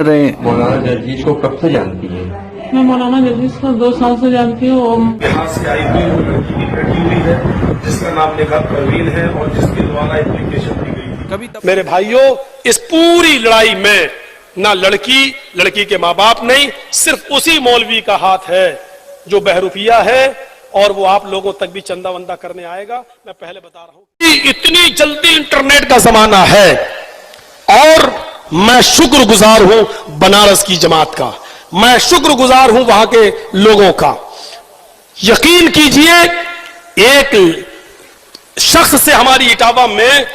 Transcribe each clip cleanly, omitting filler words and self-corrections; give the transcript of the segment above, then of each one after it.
रहे। मौलाना जर्जीस को कब से जानती है? मैं मौलाना जर्जीस को 2 साल से जानती हूँ। बिहार से आई हुई वो लड़की की बेटी हुई है जिसका नाम निखात परवीन है और जिसके द्वारा एप्लीकेशन दी गई थी। मेरे भाइयों, इस पूरी लड़ाई में ना लड़की के माँ बाप नहीं, सिर्फ उसी मौलवी का हाथ है जो बहरूपिया है और वो आप लोगों तक भी चंदा वंदा करने आएगा। मैं पहले बता रहा हूं, इतनी जल्दी इंटरनेट का जमाना है और मैं शुक्रगुजार हूं बनारस की जमात का, मैं शुक्रगुजार हूं वहां के लोगों का। यकीन कीजिए, एक शख्स से हमारी इटावा में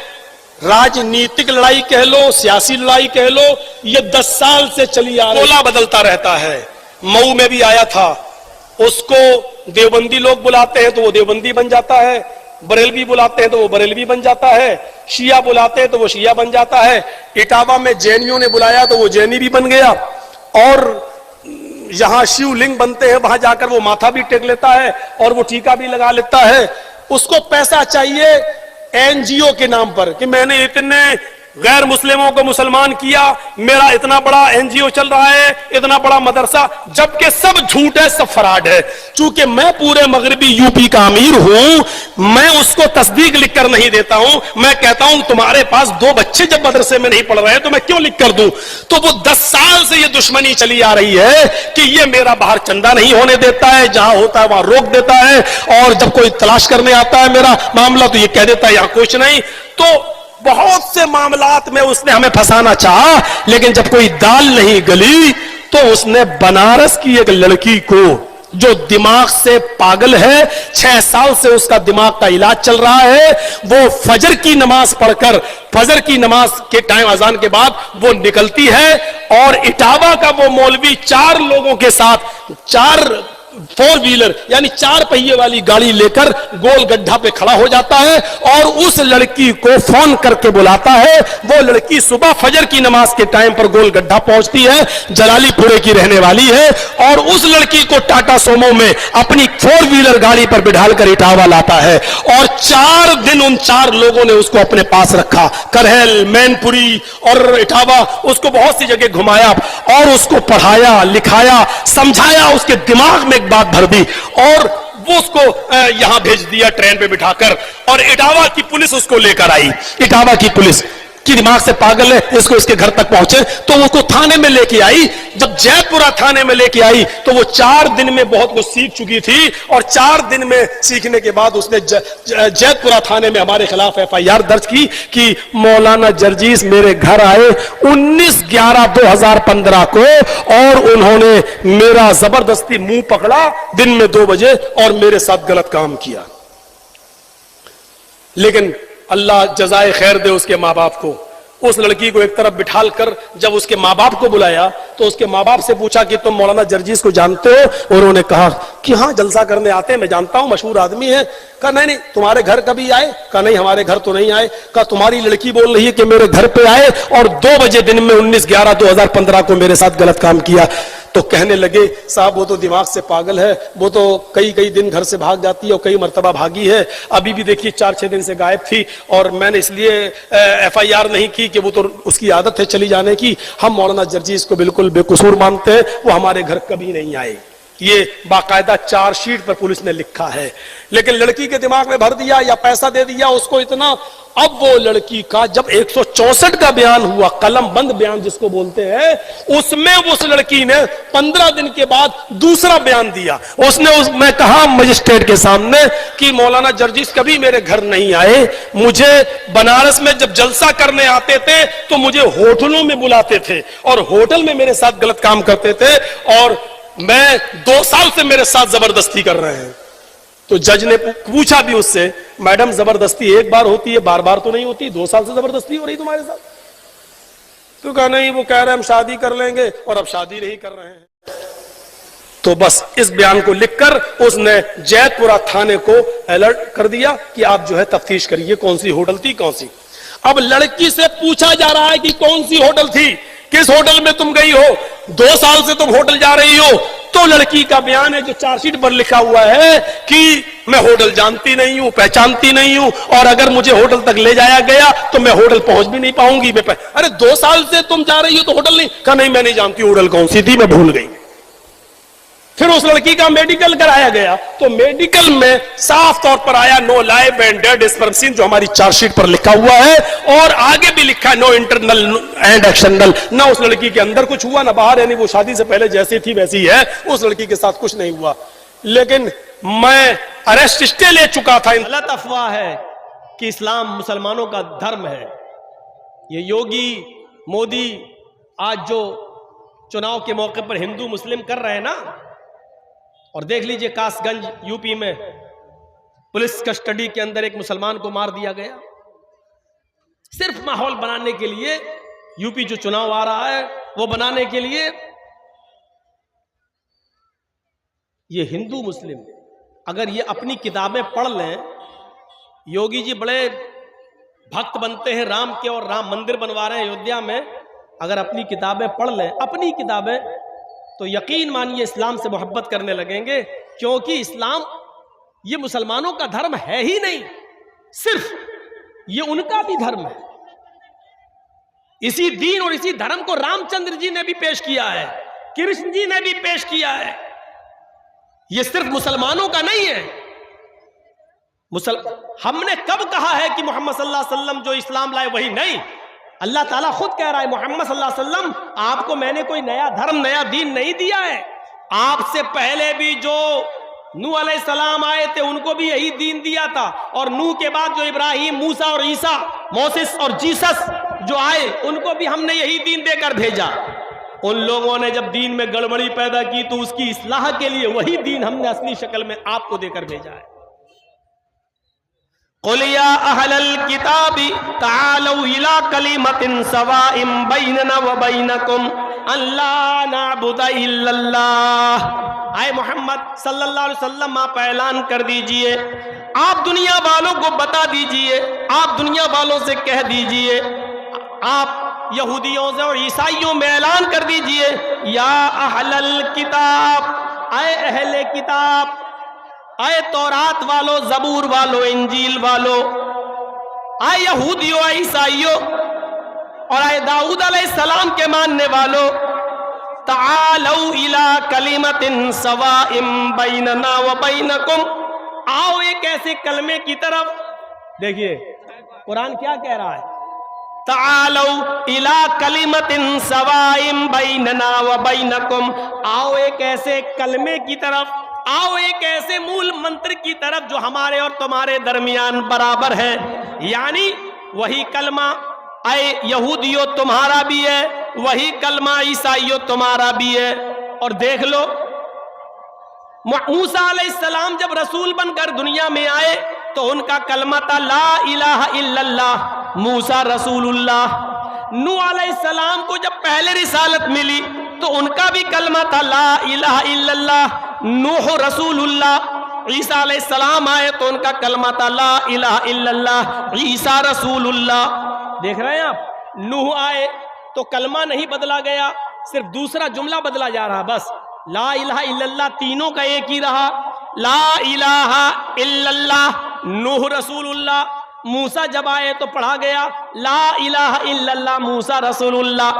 राजनीतिक लड़ाई कह लो, सियासी लड़ाई कह लो, ये 10 साल से चली आ रही, टोला बदलता रहता है। मऊ में भी आया था, उसको देवबंदी लोग बुलाते हैं तो वो देवबंदी बन जाता है, बरेलवी बुलाते हैं तो वो बरेलवी बन जाता है, शिया बुलाते हैं तो वो शिया बन जाता है। इटावा में जैनियों ने बुलाया तो वो जैनी भी बन गया, और यहां शिवलिंग बनते हैं वहां जाकर वो माथा भी टेक लेता है और वो टीका भी लगा लेता है। उसको पैसा चाहिए एनजीओ के नाम पर कि मैंने इतने गैर मुस्लिमों को मुसलमान किया, मेरा इतना बड़ा एनजीओ चल रहा है, इतना बड़ा मदरसा, जबकि सब झूठ है, सब फराड है। चूंकि मैं पूरे मगरबी यूपी का अमीर हूं, मैं उसको तस्दीक लिख कर नहीं देता हूं। मैं कहता हूं तुम्हारे पास 2 बच्चे जब मदरसे में नहीं पढ़ रहे तो मैं क्यों लिख कर दूं? तो वो 10 साल से ये दुश्मनी चली आ रही है कि ये मेरा बाहर चंदा नहीं होने देता है, जहां होता है वहां रोक देता है, और जब कोई तलाश करने आता है मेरा मामला तो ये कह देता है यहां कुछ नहीं। तो बहुत से मामलात में उसने हमें फंसाना चाहा, लेकिन जब कोई दाल नहीं गली तो उसने बनारस की एक लड़की को, जो दिमाग से पागल है, 6 साल से उसका दिमाग का इलाज चल रहा है, वो फजर की नमाज पढ़कर, फजर की नमाज के टाइम अजान के बाद वो निकलती है और इटावा का वो मौलवी 4 लोगों के साथ 4 4 व्हीलर यानी 4 पहिए वाली गाड़ी लेकर गोल गड्ढा पे खड़ा हो जाता है और उस लड़की को फोन करके बुलाता है। वो लड़की सुबह फजर की नमाज के टाइम पर गोल गड्ढा पहुंचती है, जलालीपुरे की रहने वाली है, और उस लड़की को टाटा सोमो में अपनी 4 व्हीलर गाड़ी पर बिठालकर इटावा लाता है और 4 दिन उन 4 लोगों ने उसको अपने पास रखा। करहल, मैनपुरी और इटावा, उसको बहुत सी जगह घुमाया और उसको पढ़ाया, लिखाया, समझाया, उसके दिमाग में बात भर दी और वो उसको यहां भेज दिया ट्रेन पे बिठाकर, और इटावा की पुलिस उसको लेकर आई। इटावा की पुलिस की दिमाग से पागल है, इसको इसके घर तक पहुंचे तो उसको थाने में लेके आई। जब जैतपुरा थाने में लेके आई तो वो 4 दिन में बहुत कुछ सीख चुकी थी, और 4 दिन में सीखने के बाद उसने जैतपुरा थाने में हमारे खिलाफ FIR दर्ज की कि मौलाना जर्जीस मेरे घर आए 19/11/2015 को और उन्होंने मेरा जबरदस्ती मुंह पकड़ा दिन में 2 बजे और मेरे साथ गलत काम किया। लेकिन अल्लाह जजाए खैर दे उसके माँ बाप को। उस लड़की को एक तरफ बिठाल कर जब उसके माँ बाप को बुलाया तो उसके माँ बाप से पूछा कि तुम मौलाना जर्जीस को जानते हो? और उन्होंने कहा कि हाँ, जलसा करने आते हैं, मैं जानता हूं, मशहूर आदमी है। कहा नहीं, तुम्हारे घर कभी आए? कहा नहीं, हमारे घर तो नहीं आए। कहा तुम्हारी लड़की बोल रही है कि मेरे घर पे आए और 2 बजे दिन में 19/11/2015 को मेरे साथ गलत काम किया। तो कहने लगे साहब वो तो दिमाग से पागल है, वो तो कई दिन घर से भाग जाती है और कई मर्तबा भागी है। अभी भी देखिए 4-6 दिन से गायब थी और मैंने इसलिए FIR नहीं की कि वो तो उसकी आदत है चली जाने की। हम मौलाना जर्जीस को बिल्कुल बेकसूर मानते हैं, वो हमारे घर कभी नहीं आए। ये बाकायदा चार्जशीट पर पुलिस ने लिखा है, लेकिन लड़की के दिमाग में भर दिया या पैसा दे दिया उसको इतना। अब वो लड़की का जब 164 का बयान हुआ, कलम बंद बयान जिसको बोलते हैं, उसमें उस लड़की ने 15 दिन के बाद दूसरा बयान दिया। उसने कहा मजिस्ट्रेट के सामने कि मौलाना जर्जीस कभी मेरे घर नहीं आए, मुझे बनारस में जब जलसा करने आते थे तो मुझे होटलों में बुलाते थे और होटल में मेरे साथ गलत काम करते थे, और मैं 2 साल से मेरे साथ जबरदस्ती कर रहे हैं। तो जज ने पूछा भी उससे, मैडम जबरदस्ती एक बार होती है, बार-बार तो नहीं होती, 2 साल से जबरदस्ती हो रही तुम्हारे साथ? तो कहा नहीं, वो कह रहे हम शादी कर लेंगे और अब शादी नहीं कर रहे हैं। तो बस इस बयान को लिखकर उसने जैतपुरा थाने को अलर्ट कर दिया कि आप जो है तफ्तीश करिए कौन सी होटल थी, कौन सी। अब लड़की से पूछा जा रहा है कि कौन सी होटल थी, किस होटल में तुम गई हो, 2 साल से तुम होटल जा रही हो। तो लड़की का बयान है जो चार्जशीट पर लिखा हुआ है कि मैं होटल जानती नहीं हूं, पहचानती नहीं हूं, और अगर मुझे होटल तक ले जाया गया तो मैं होटल पहुंच भी नहीं पाऊंगी। अरे 2 साल से तुम जा रही हो तो होटल नहीं? कहा नहीं मैं नहीं जानती होटल कौन सी थी, मैं भूल गई। फिर उस लड़की का मेडिकल कराया गया तो मेडिकल में साफ तौर पर आया no life and dead sperm scene, जो हमारी चार्जशीट पर लिखा हुआ है, और आगे भी लिखा है नो इंटरनल एंड एक्सटर्नल। ना उस लड़की के अंदर कुछ हुआ ना बाहर, यानी वो शादी से पहले जैसी थी वैसी है, उस लड़की के साथ कुछ नहीं हुआ। लेकिन मैं अरेस्ट स्टे ले चुका था। गलत अफवाह है कि इस्लाम मुसलमानों का धर्म है। ये योगी मोदी आज जो चुनाव के मौके पर हिंदू मुस्लिम कर रहे हैं ना, और देख लीजिए कासगंज यूपी में पुलिस कस्टडी के अंदर एक मुसलमान को मार दिया गया, सिर्फ माहौल बनाने के लिए। यूपी जो चुनाव आ रहा है वो बनाने के लिए ये हिंदू मुस्लिम अगर ये अपनी किताबें पढ़ लें, योगी जी बड़े भक्त बनते हैं राम के और राम मंदिर बनवा रहे हैं अयोध्या में, अगर अपनी किताबें पढ़ लें, अपनी किताबें, तो यकीन मानिए इस्लाम से मोहब्बत करने लगेंगे। क्योंकि इस्लाम ये मुसलमानों का धर्म है ही नहीं, सिर्फ ये उनका भी धर्म है। इसी दीन और इसी धर्म को रामचंद्र जी ने भी पेश किया है, कृष्ण जी ने भी पेश किया है। ये सिर्फ मुसलमानों का नहीं है। हमने कब कहा है कि मोहम्मद सल्लल्लाहु अलैहि वसल्लम जो इस्लाम लाए वही नहीं? अल्लाह ताला खुद कह रहा है मोहम्मद सल्लल्लाहु अलैहि वसल्लम आपको मैंने कोई नया धर्म नया दीन नहीं दिया है। आपसे पहले भी जो नूह अलैहिस्सलाम आए थे उनको भी यही दीन दिया था, और नूह के बाद जो इब्राहिम, मूसा और ईसा, मोसेस और जीसस जो आए उनको भी हमने यही दीन देकर भेजा। उन लोगों ने जब दीन में गड़बड़ी पैदा की तो उसकी इस्लाह के लिए वही दीन हमने असली शक्ल में आपको देकर भेजा है। क़ुल या अहलल किताबी तालू इला कलिमतिन सवाइम बैनना व बैनकुम अल्ला नअबुद इल्लल्लाह। आए मोहम्मद सल्लल्लाहु अलैहि वसल्लम आप ऐलान कर दीजिए, आप दुनिया वालों को बता दीजिए, आप दुनिया वालों से कह दीजिए, आप यहूदियों से और ईसाइयों में ऐलान कर दीजिए, या अहलल किताब, आए अहले किताब, आए तौरात वालों, जबूर वालों, इंजील वालों, आए यहूदियों, आए ईसाइयों और आए दाऊद अलैहिस्सलाम के मानने वालों, तालौ इला कलिमतिन सवाइम बैनना व बैनकुम, आओ एक ऐसे कलमे की तरफ। देखिए कुरान क्या कह रहा है, तालौ इला कलिमतिन सवाइम बैनना व बैनकुम, आओ एक ऐसे कलमे की तरफ, आओ एक ऐसे मूल मंत्र की तरफ जो हमारे और तुम्हारे दरमियान बराबर है। यानी वही कलमा आए यहूदियों तुम्हारा भी है, वही कलमा ईसाइयों तुम्हारा भी है। और देख लो मूसा अलैहिस्सलाम जब रसूल बनकर दुनिया में आए तो उनका कलमा था ला इलाहा इल्लल्लाह, मूसा रसूलुल्लाह। नूह अलैहिस्सलाम को जब पहले रिसालत मिली तो उनका भी कलमा था ला इलाहा इल्लल्लाह, नूह रसूलुल्लाह। ईसा अलैहिस्सलाम आए तो उनका कलमा था ला इलाहा इल्लल्लाह, ईसा रसूलुल्लाह। देख रहे हैं आप, नूह आए तो कलमा नहीं बदला गया, सिर्फ दूसरा जुमला बदला जा रहा, बस ला इलाहा इल्लल्लाह तीनों का एक ही रहा, ला इलाहा इल्लल्लाह नूह रसूलुल्लाह। मूसा जब आए तो पढ़ा गया ला इलाहा इल्लल्लाह मूसा रसूलुल्लाह,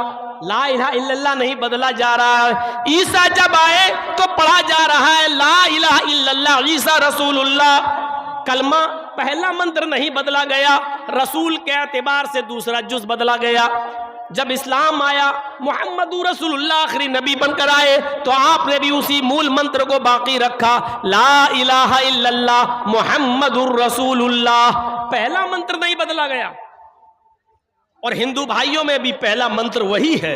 ला इलाहा इल्लल्लाह नहीं बदला जा रहा है। ईसा जब आए तो पढ़ा जा रहा है ला इलाहा इल्लल्लाह ईसा रसूलुल्लाह। कलमा पहला मंत्र नहीं बदला गया, रसूल के एतबार से दूसरा जुज बदला गया। जब इस्लाम आया, मुहम्मदुर रसूलुल्लाह आखिरी नबी बनकर आए तो आपने भी उसी मूल मंत्र को बाकी रखा, ला इलाहा इल्लल्लाह मुहम्मदुर रसूलुल्लाह। पहला मंत्र नहीं बदला गया। और हिंदू भाइयों में भी पहला मंत्र वही है,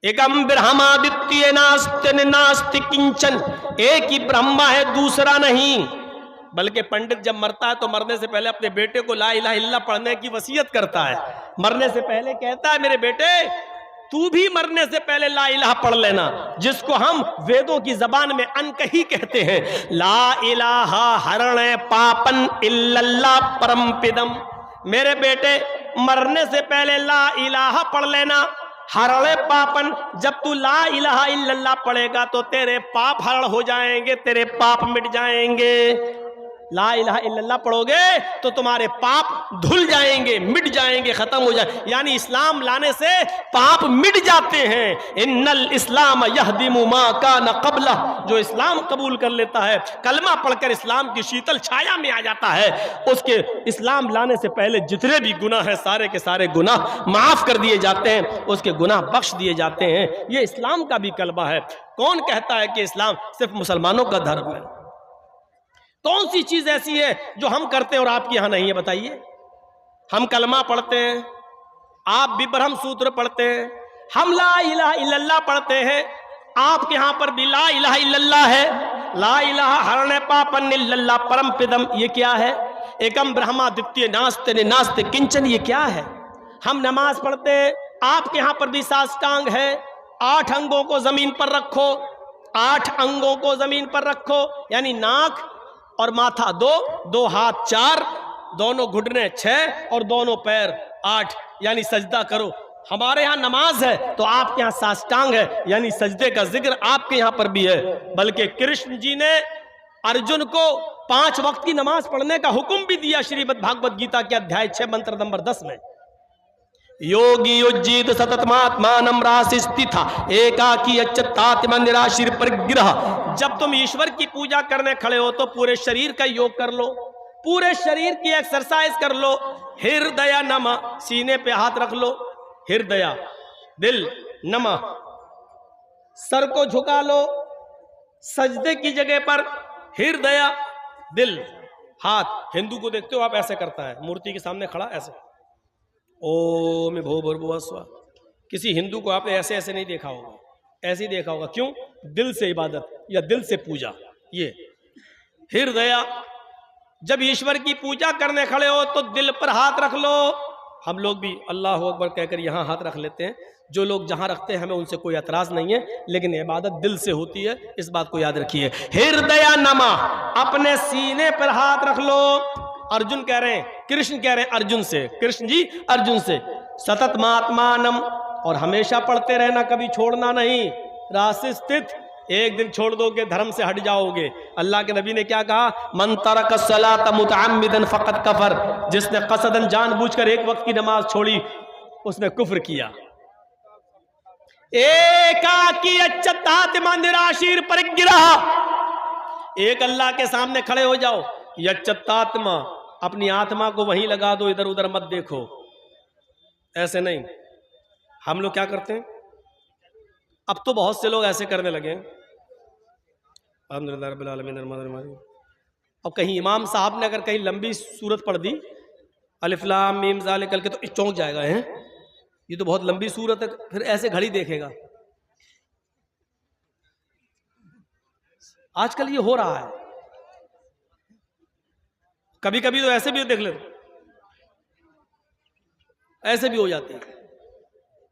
एकम ब्रह्मादित्य नास्ति नास्ति किंचन, एक ही ब्रह्मा है दूसरा नहीं। बल्कि पंडित जब मरता है तो मरने से पहले अपने बेटे को ला इलाहा इल्लल्लाह पढ़ने की वसीयत करता है। मरने से पहले कहता है मेरे बेटे तू भी मरने से पहले ला इलाहा पढ़ लेना, जिसको हम वेदों की जबान में अनकही कहते हैं। ला इलाहा हरण पापन इल्लल्लाह परमपिदम। मेरे बेटे मरने से पहले ला इलाहा पढ़ लेना, हरणे पापन, जब तू ला इलाहा इल्लल्लाह पढ़ेगा तो तेरे पाप हरण हो जाएंगे, तेरे पाप मिट जाएंगे। ला इलाहा इल्लल्लाह पढ़ोगे तो तुम्हारे पाप धुल जाएंगे, मिट जाएंगे, खत्म हो जाए, यानी इस्लाम लाने से पाप मिट जाते हैं। इन्नल इस्लाम यहदिमु मा कान क़ब्ला, जो इस्लाम कबूल कर लेता है, कलमा पढ़कर इस्लाम की शीतल छाया में आ जाता है, उसके इस्लाम लाने से पहले जितने भी गुनाह हैं सारे के सारे गुनाह माफ कर दिए जाते हैं, उसके गुनाह बख्श दिए जाते हैं। ये इस्लाम का भी कलमा है। कौन कहता है कि इस्लाम सिर्फ मुसलमानों का धर्म है? कौन सी चीज ऐसी है जो हम करते हैं और आपके यहां नहीं है? बताइए। हम कलमा पढ़ते हैं, आप भी ब्रह्म सूत्र पढ़ते हैं, हम ला इलाहा इल्लल्लाह पढ़ते हैं, आपके यहां पर भी ला इलाहा इल्लल्लाह है। ला इलाहा हरणे पापन इल्लल्लाह परम पिदम, ये क्या है? एकम ब्रह्मा द्वितीय नास्ते नास्ते किंचन, ये क्या है? हम नमाज पढ़ते हैं, आपके यहां पर भी साष्टांग है। 8 अंगों को जमीन पर रखो, 8 अंगों को जमीन पर रखो, यानी नाक और माथा 2, 2 हाथ 4, दोनों घुटने 6 और दोनों पैर 8, यानी सजदा करो। हमारे यहाँ नमाज है तो आपके यहाँ साष्टांग है, यानी सजदे का जिक्र आपके यहाँ पर भी है। बल्कि कृष्ण जी ने अर्जुन को 5 वक्त की नमाज पढ़ने का हुक्म भी दिया श्रीमद् भागवत गीता के अध्याय 6 मंत्र नंबर 10 में। योगी युज्जित सततमात्मानं रासिस्थिता एकाकी अच्युतात्म निराशीर परिग्रह। जब तुम ईश्वर की पूजा करने खड़े हो तो पूरे शरीर का योग कर लो, पूरे शरीर की एक्सरसाइज कर लो। हृदय नमः, सीने पे हाथ रख लो, हृदय दिल नमः, सर को झुका लो, सजदे की जगह पर हृदय दिल हाथ। हिंदू को देखते हो आप, ऐसे करता है, मूर्ति के सामने खड़ा ऐसे, ओम भूर्भुवः स्वः। किसी हिंदू को आपने ऐसे ऐसे नहीं देखा होगा, ऐसे ही देखा होगा। क्यों? दिल से इबादत या दिल से पूजा। ये हृदय, जब ईश्वर की पूजा करने खड़े हो तो दिल पर हाथ रख लो। हम लोग भी अल्लाह अकबर कहकर यहाँ हाथ रख लेते हैं, जो लोग जहाँ रखते हैं हमें उनसे कोई एतराज नहीं है, लेकिन इबादत दिल से होती है, इस बात को याद रखिए। हृदय नमः, अपने सीने पर हाथ रख लो। अर्जुन कह रहे हैं, कृष्ण कह रहे हैं अर्जुन से, कृष्ण जी अर्जुन से, सतत महात्मानम, और हमेशा पढ़ते रहना, कभी छोड़ना नहीं। राशि स्थित, एक दिन छोड़ दोगे धर्म से हट जाओगे। अल्लाह के नबी ने क्या कहा? मन तरक सलात मुतअम्मिदन फकत कफर, जिसने कसदन जानबूझकर एक वक्त की नमाज छोड़ी उसने कुफ्र किया। एकाकी अच्युतात्मा निराशीर परिग्रह, एक अल्लाह के सामने खड़े हो जाओ, यच्युतात्मा, अपनी आत्मा को वहीं लगा दो, इधर उधर मत देखो। ऐसे नहीं। हम लोग क्या करते हैं? अब तो बहुत से लोग ऐसे करने लगे। अल्हम्दुलिल्लाह रब्बिल आलमीन अर्रहमानिर रहीम। अब कहीं इमाम साहब ने अगर कहीं लंबी सूरत पढ़ दी, अलिफ लाम मीम ज़ालिकल के, तो चौंक जाएगा, है ये तो बहुत लंबी सूरत है, फिर ऐसे घड़ी देखेगा। आजकल ये हो रहा है। कभी कभी तो ऐसे भी देख ले, ऐसे भी हो जाते हैं।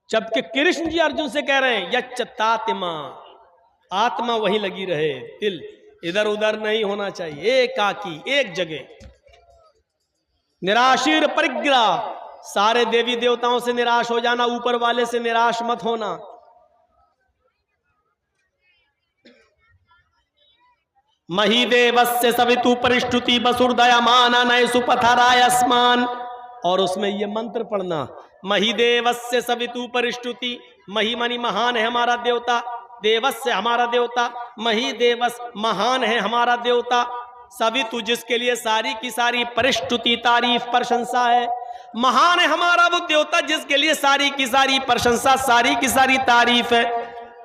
जबकि कृष्ण जी अर्जुन से कह रहे हैं यच्युतात्मा, आत्मा वहीं लगी रहे, दिल इधर उधर नहीं होना चाहिए, एकाकी एक जगह। निराशीर परिग्रह, सारे देवी देवताओं से निराश हो जाना, ऊपर वाले से निराश मत होना। महीदेवस्य सवितु परिष्टुति वसुर्दयमाना नय सुपथराय अस्मान, और उसमें ये मंत्र पढ़ना, महीदेवस्य सवितु परिष्टुति, मही मनी महान है हमारा देवता, देवस्य हमारा देवता, महीदेवस महान है हमारा देवता, सवितु जिसके लिए सारी की सारी परिष्टुति तारीफ प्रशंसा है, महान है हमारा वो देवता जिसके लिए सारी की सारी प्रशंसा सारी की सारी तारीफ है।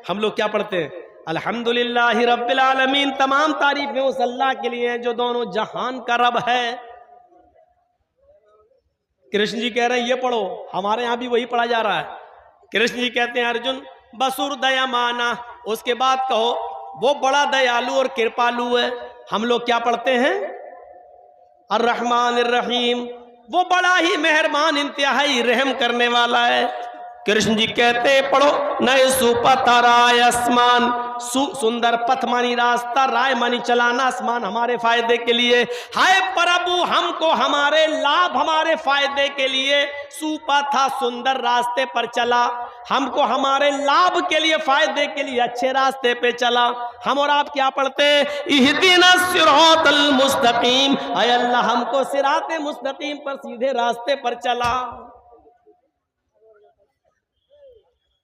हम लोग क्या पढ़ते हैं? अल्हम्दुलिल्लाहि रब्बिल आलमीन, तमाम तारीफें उस अल्लाह के लिए हैं जो दोनों जहान का रब है। कृष्ण जी कह रहे हैं ये पढ़ो, हमारे यहां भी वही पढ़ा जा रहा है। कृष्ण जी कहते हैं अर्जुन बसुर दयामाना, उसके बाद कहो वो बड़ा दयालु और कृपालु है। हम लोग क्या पढ़ते हैं? अर्रहमान अर्रहीम, वो बड़ा ही मेहरबान इंतहाई रहम करने वाला है। कृष्ण जी कहते पढ़ो नए सुपथराय आसमान, सुंदर पथ मानी रास्ता, राय मानी चलाना, आसमान हमारे फायदे के लिए। हाय प्रभु, हमको हमारे लाभ हमारे फायदे के लिए सूपा था, सुंदर रास्ते पर चला, हमको हमारे लाभ के लिए फायदे के लिए अच्छे रास्ते पे चला। हम और आप क्या पढ़ते हैं? इहदिना सिरातल मुस्तकीम, हाय अल्लाह हमको सिराते मुस्तकीम पर, सीधे रास्ते पर चला।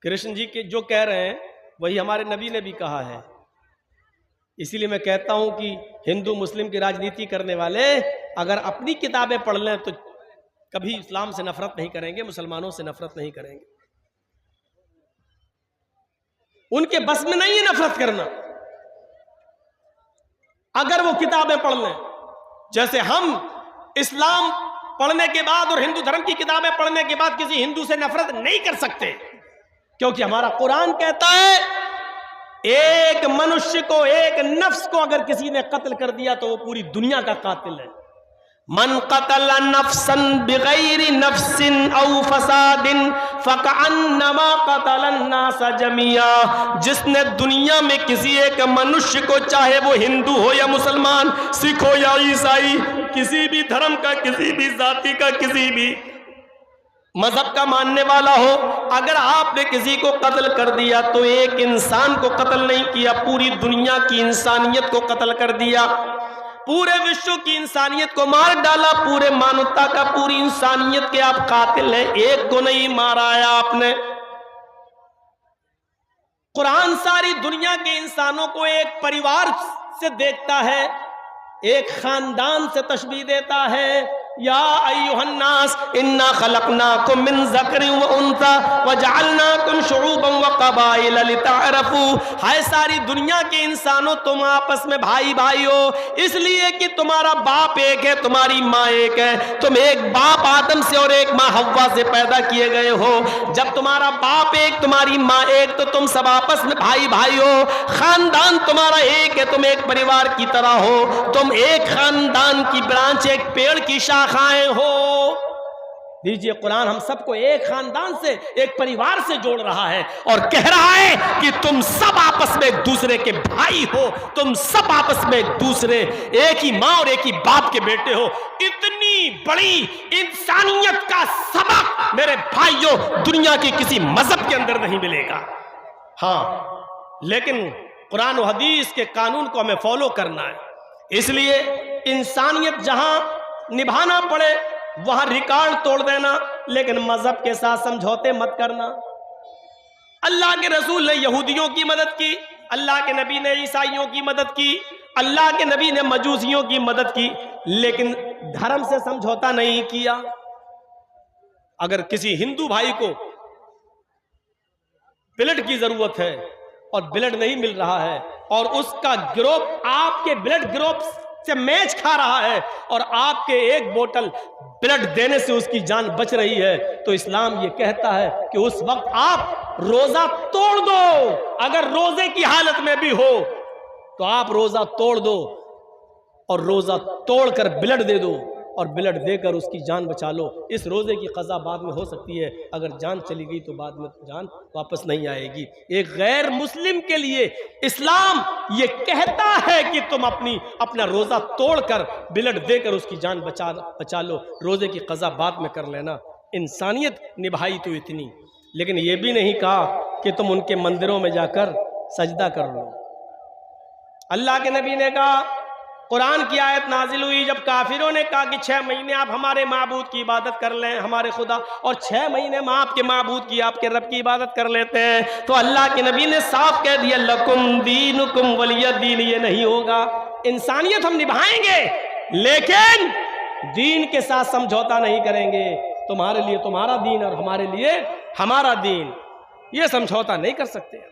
कृष्ण जी के जो कह रहे हैं वही हमारे नबी ने भी कहा है। इसीलिए मैं कहता हूं कि हिंदू मुस्लिम की राजनीति करने वाले अगर अपनी किताबें पढ़ लें तो कभी इस्लाम से नफरत नहीं करेंगे, मुसलमानों से नफरत नहीं करेंगे। उनके बस में नहीं है नफरत करना अगर वो किताबें पढ़ लें। जैसे हम इस्लाम पढ़ने के बाद और हिंदू धर्म की किताबें पढ़ने के बाद किसी हिंदू से नफरत नहीं कर सकते, क्योंकि हमारा कुरान कहता है एक मनुष्य को, एक नफ्स को अगर किसी ने कत्ल कर दिया तो वो पूरी दुनिया का कातिल है। मन कतल नफ्सन बिगैरि नफ्सिन औ फसादिन फकअन्नमा कतल अन्नास जमिया, जिसने दुनिया में किसी एक मनुष्य को, चाहे वो हिंदू हो या मुसलमान, सिख हो या ईसाई, किसी भी धर्म का, किसी भी जाति का, किसी भी मजहब का मानने वाला हो, अगर आपने किसी को कत्ल कर दिया तो एक इंसान को कत्ल नहीं किया, पूरी दुनिया की इंसानियत को कत्ल कर दिया, पूरे विश्व की इंसानियत को मार डाला, पूरे मानवता का, पूरी इंसानियत के आप कातिल हैं, एक को नहीं मारा है आपने। कुरान सारी दुनिया के इंसानों को एक परिवार से देखता है, एक खानदान से तशबीह देता है। या अय्युहन्नास इन्ना खलकनाकुम मिन ज़करिन व उन्सा व जअलनाकुम शुऊबन व क़बाइल लितअरफू, हाय सारी दुनिया के इंसानों तुम आपस में भाई भाई हो, इसलिए कि तुम्हारा बाप एक है, तुम्हारी माँ एक है, तुम एक बाप आदम से और एक माँ हव्वा से पैदा किए गए हो। जब तुम्हारा बाप एक, तुम्हारी माँ एक, तो तुम सब आपस में भाई भाई हो, खानदान तुम्हारा एक है, तुम एक परिवार की तरह हो, तुम एक खानदान की ब्रांच, एक पेड़ की शाखाएं हो। दीजिए, कुरान हम सबको एक खानदान से, एक परिवार से जोड़ रहा है और कह रहा है कि तुम सब आपस में एक दूसरे के भाई हो, तुम सब आपस में एक दूसरे, एक ही माँ और एक ही बाप के बेटे हो। इतनी बड़ी इंसानियत का सबक मेरे भाइयों दुनिया के किसी मजहब के अंदर नहीं मिलेगा। हाँ, लेकिन कुरान और हदीस के कानून को हमें फॉलो करना है, इसलिए इंसानियत जहां निभाना पड़े वहां रिकॉर्ड तोड़ देना, लेकिन मजहब के साथ समझौते मत करना। अल्लाह के रसूल ने यहूदियों की मदद की, अल्लाह के नबी ने ईसाइयों की मदद की, अल्लाह के नबी ने मजूसियों की मदद की, लेकिन धर्म से समझौता नहीं किया। अगर किसी हिंदू भाई को ब्लड की जरूरत है और ब्लड नहीं मिल रहा है और उसका ग्रुप आपके ब्लड ग्रुप से मैच खा रहा है और आपके एक बोतल ब्लड देने से उसकी जान बच रही है, तो इस्लाम ये कहता है कि उस वक्त आप रोजा तोड़ दो। अगर रोजे की हालत में भी हो तो आप रोजा तोड़ दो और रोजा तोड़कर ब्लड दे दो और ब्लड देकर उसकी जान बचा लो। इस रोजे की कज़ा बाद में हो सकती है, अगर जान चली गई तो बाद में जान वापस नहीं आएगी। एक गैर मुस्लिम के लिए इस्लाम ये कहता है कि तुम अपना रोजा तोड़कर ब्लड देकर उसकी जान बचा लो, रोजे की कज़ा बाद में कर लेना। इंसानियत निभाई तो इतनी, लेकिन ये भी नहीं कहा कि तुम उनके मंदिरों में जाकर सजदा कर लो। अल्लाह के नबी ने कहा, कुरान की आयत नाजिल हुई जब काफिरों ने कहा कि 6 महीने आप हमारे माबूद की इबादत कर लें, हमारे खुदा, और 6 महीने हम आपके माबूद की, आपके रब की इबादत कर लेते हैं, तो अल्लाह के नबी ने साफ कह दिया, लकुम दीनुकुम वलिय दीन, ये नहीं होगा। इंसानियत हम निभाएंगे लेकिन दीन के साथ समझौता नहीं करेंगे। तुम्हारे लिए तुम्हारा दीन और हमारे लिए हमारा दीन, ये समझौता नहीं कर सकते।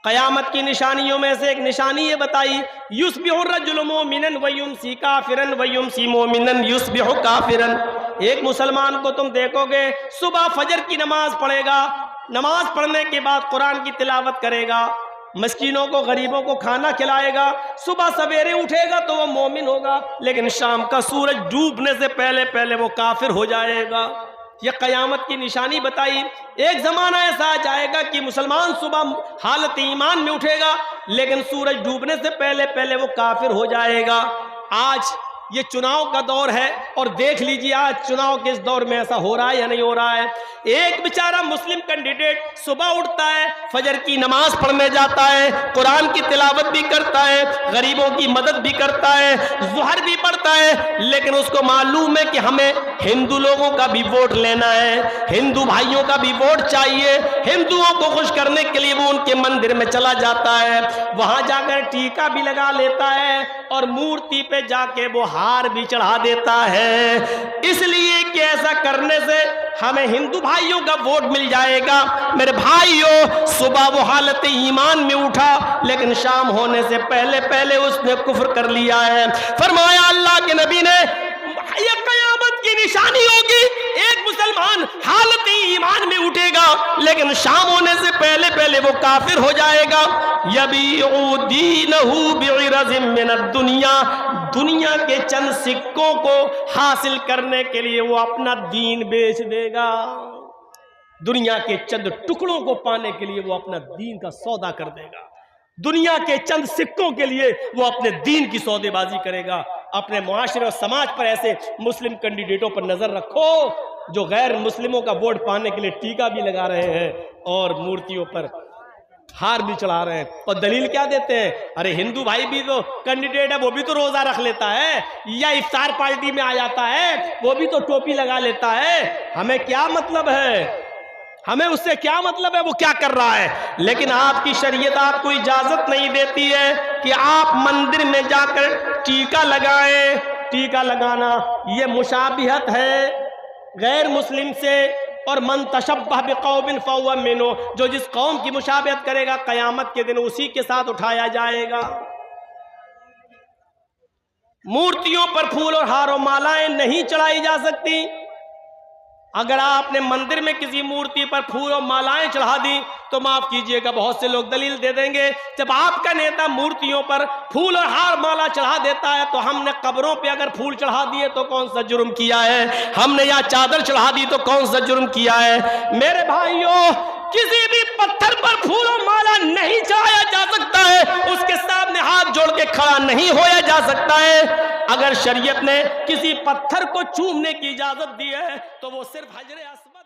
क़यामत की निशानियों में से एक निशानी ये बताई, युस्बिहु रजुलु मोमिनन व युमसी काफिरन व युमसी मोमिनन युस्बिहु काफिरन। एक मुसलमान को तुम देखोगे सुबह फजर की नमाज पढ़ेगा, नमाज पढ़ने के बाद कुरान की तिलावत करेगा, मस्कीनों को गरीबों को खाना खिलाएगा, सुबह सवेरे उठेगा तो वो मोमिन होगा, लेकिन शाम का सूरज डूबने से पहले पहले वो काफिर हो जाएगा। ये क़यामत की निशानी बताई। एक ज़माना ऐसा आ जाएगा कि मुसलमान सुबह हालत ईमान में उठेगा, लेकिन सूरज डूबने से पहले पहले वो काफिर हो जाएगा। आज ये चुनाव का दौर है और देख लीजिए आज चुनाव के इस दौर में ऐसा हो रहा है या नहीं हो रहा है। एक बेचारा मुस्लिम कैंडिडेट सुबह उठता है, फजर की नमाज पढ़ने जाता है, कुरान की तिलावत भी करता है, गरीबों की मदद भी करता है, ज़ुहर भी पढ़ता है, लेकिन उसको मालूम है कि हमें हिंदू लोगों का भी वोट लेना है, हिंदू भाइयों का भी वोट चाहिए। हिंदुओं को खुश करने के लिए वो उनके मंदिर में चला जाता है, वहां जाकर टीका भी लगा लेता है और मूर्ति पे जाके वो हार भी चढ़ा देता है, इसलिए कि ऐसा करने से हमें हिंदू भाइयों का वोट मिल जाएगा। मेरे भाइयों, सुबह वो हालत ईमान में उठा, लेकिन शाम होने से पहले पहले उसने कुफ्र कर लिया है। फरमाया अल्लाह के नबी ने, ये क़यामत की निशानी होगी, एक मुसलमान हालत ईमान में उठेगा, लेकिन शाम होने से पहले पहले वो काफिर हो जाएगा। यबीउ दीनहु बिइरज़िम मिनद दुनिया, दुनिया के चंद सिक्कों को हासिल करने के लिए वो अपना दीन बेच देगा। दुनिया के चंद टुकड़ों को पाने के लिए वो अपना दीन का सौदा कर देगा। दुनिया के चंद सिक्कों के लिए वो अपने दीन की सौदेबाजी करेगा। अपने मुआशरे और समाज पर ऐसे मुस्लिम कैंडिडेटों पर नजर रखो जो गैर मुस्लिमों का वोट पाने के लिए टीका भी लगा रहे हैं और मूर्तियों पर हार भी चढ़ा रहे हैं। और दलील क्या देते हैं, अरे हिंदू भाई भी तो कैंडिडेट है, वो भी तो रोजा रख लेता है या इफ्तार पार्टी में आ जाता है, वो भी तो टोपी लगा लेता है, हमें क्या मतलब है, हमें उससे क्या मतलब है वो क्या कर रहा है। लेकिन आपकी शरीयत आपको इजाजत नहीं देती है कि आप मंदिर में जाकर टीका लगाएं। टीका लगाना ये मुशाबिहत है गैर मुस्लिम से, और मन तशब्बह बिक़ौमिन फहुव मिन्हुम, जो जिस कौम की मुशाबिहत करेगा क़यामत के दिन उसी के साथ उठाया जाएगा। मूर्तियों पर फूल और हार और मालाएं नहीं चढ़ाई जा सकती। अगर आपने मंदिर में किसी मूर्ति पर फूल और मालाएं चढ़ा दी तो माफ कीजिएगा बहुत से लोग दलील दे देंगे, जब आपका नेता मूर्तियों पर फूल और हार माला चढ़ा देता है तो हमने कब्रों पे अगर फूल चढ़ा दिए तो कौन सा जुर्म किया है, हमने या चादर चढ़ा दी तो कौन सा जुर्म किया है। मेरे भाइयों, किसी भी पत्थर पर फूल और माला नहीं चढ़ाया जा सकता है, उसके सामने हाथ जोड़ के खड़ा नहीं होया जा सकता है। अगर शरीयत ने किसी पत्थर को चूमने की इजाजत दी है तो वो सिर्फ हजरे अस्वद